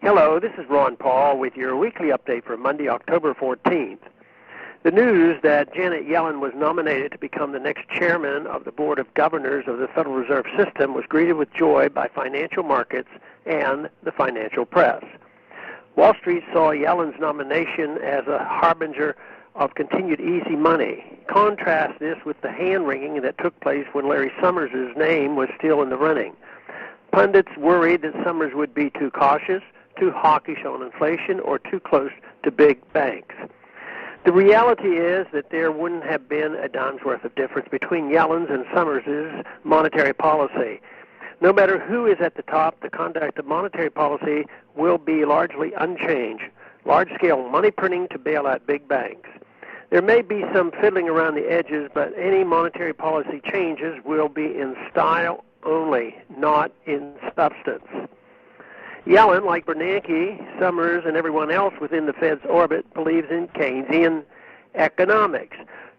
Hello, this is Ron Paul with your weekly update for Monday, October 14th. The news that Janet Yellen was nominated to become the next chairman of the Board of Governors of the Federal Reserve System was greeted with joy by financial markets and the financial press. Wall Street saw Yellen's nomination as a harbinger of continued easy money. Contrast this with the hand-wringing that took place when Larry Summers' name was still in the running. Pundits worried that Summers would be too cautious, too hawkish on inflation, or too close to big banks. The reality is that there wouldn't have been a dime's worth of difference between Yellen's and Summers' monetary policy. No matter who is at the top, the conduct of monetary policy will be largely unchanged. Large-scale money printing to bail out big banks. There may be some fiddling around the edges, but any monetary policy changes will be in style only, not in substance. Yellen, like Bernanke, Summers, and everyone else within the Fed's orbit, believes in Keynesian economics.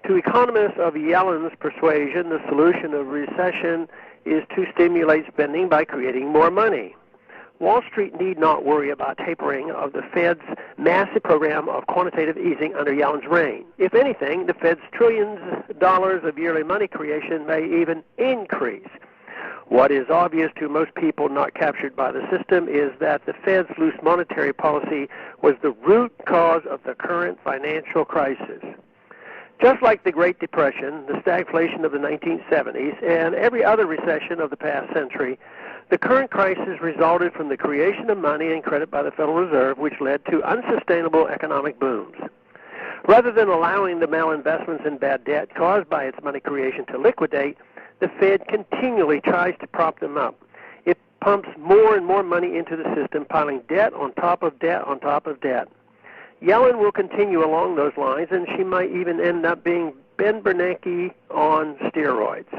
To economists of Yellen's persuasion, the solution of recession is to stimulate spending by creating more money. Wall Street need not worry about tapering of the Fed's massive program of quantitative easing under Yellen's reign. If anything, the Fed's trillions of dollars of yearly money creation may even increase. What is obvious to most people not captured by the system is that the Fed's loose monetary policy was the root cause of the current financial crisis. Just like the Great Depression, the stagflation of the 1970s, and every other recession of the past century, the current crisis resulted from the creation of money and credit by the Federal Reserve, which led to unsustainable economic booms. Rather than allowing the malinvestments and bad debt caused by its money creation to liquidate, the Fed continually tries to prop them up. It pumps more and more money into the system, piling debt on top of debt on top of debt. Yellen will continue along those lines, and she might even end up being Ben Bernanke on steroids.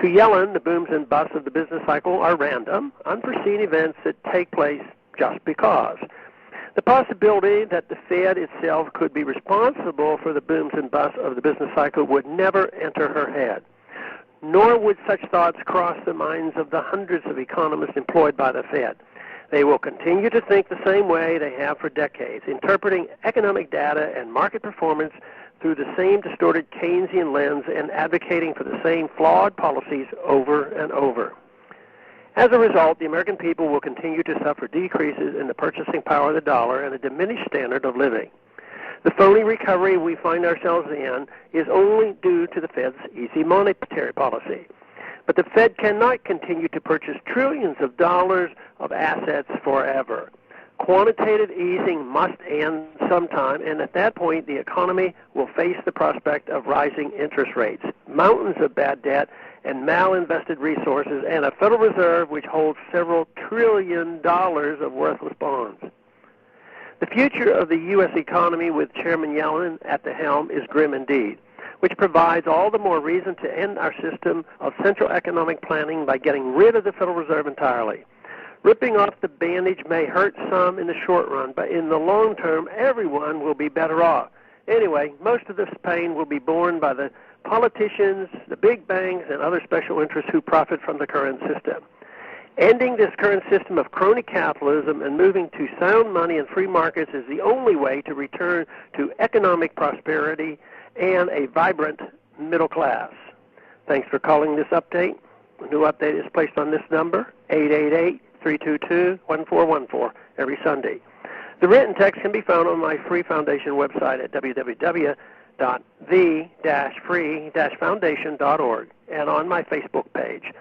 To Yellen, the booms and busts of the business cycle are random, unforeseen events that take place just because. The possibility that the Fed itself could be responsible for the booms and busts of the business cycle would never enter her head. Nor would such thoughts cross the minds of the hundreds of economists employed by the Fed. They will continue to think the same way they have for decades, interpreting economic data and market performance through the same distorted Keynesian lens and advocating for the same flawed policies over and over. As a result, the American people will continue to suffer decreases in the purchasing power of the dollar and a diminished standard of living. The phony recovery we find ourselves in is only due to the Fed's easy monetary policy. But the Fed cannot continue to purchase trillions of dollars of assets forever. Quantitative easing must end sometime, and at that point the economy will face the prospect of rising interest rates, mountains of bad debt, and malinvested resources, and a Federal Reserve which holds several $trillion of worthless bonds. The future of the U.S. economy with Chairman Yellen at the helm is grim indeed, which provides all the more reason to end our system of central economic planning by getting rid of the Federal Reserve entirely. Ripping off the bandage may hurt some in the short run, but in the long term, everyone will be better off. Anyway, most of this pain will be borne by the politicians, the big banks, and other special interests who profit from the current system. Ending this current system of crony capitalism and moving to sound money and free markets is the only way to return to economic prosperity and a vibrant middle class. Thanks for calling this update. A new update is placed on this number, 888-322-1414, every Sunday. The written text can be found on my free foundation website at www.the-free-foundation.org and on my Facebook page.